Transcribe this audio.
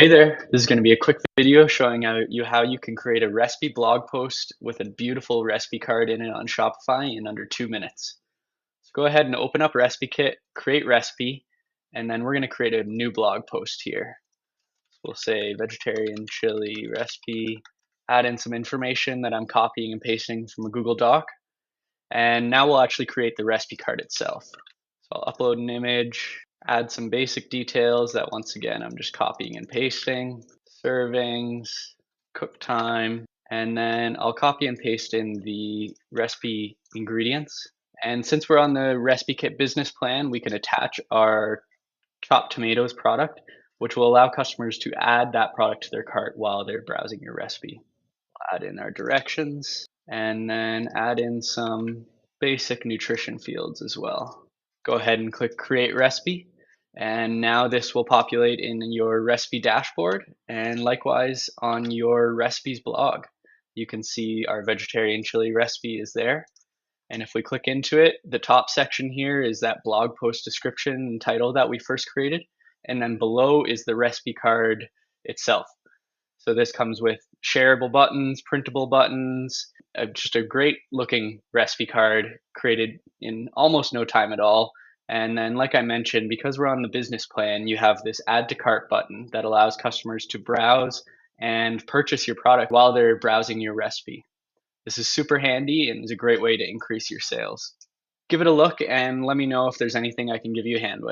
Hey there, this is going to be a quick video showing how you can create a recipe blog post with a beautiful recipe card in it on Shopify in under 2 minutes. So go ahead and open up Recipe Kit, create recipe, and then we're going to create a new blog post here. So we'll say vegetarian chili recipe, add in some information that I'm copying and pasting from a Google Doc, and now we'll actually create the recipe card itself. So I'll upload an image, add some basic details that once again I'm just copying and pasting, servings, cook time, and then I'll copy and paste in the recipe ingredients. And since we're on the Recipe Kit business plan, we can attach our chopped tomatoes product, which will allow customers to add that product to their cart while they're browsing your recipe. Add in our directions and then add in some basic nutrition fields as well. Go ahead and click create recipe. And now this will populate in your recipe dashboard and likewise on your recipes blog. You can see our vegetarian chili recipe is there. And if we click into it, the top section here is that blog post description and title that we first created. And then below is the recipe card itself. So this comes with shareable buttons, printable buttons, just a great looking recipe card created in almost no time at all. And then, like I mentioned, because we're on the business plan, you have this add to cart button that allows customers to browse and purchase your product while they're browsing your recipe. This is super handy and is a great way to increase your sales. Give it a look and let me know if there's anything I can give you a hand with.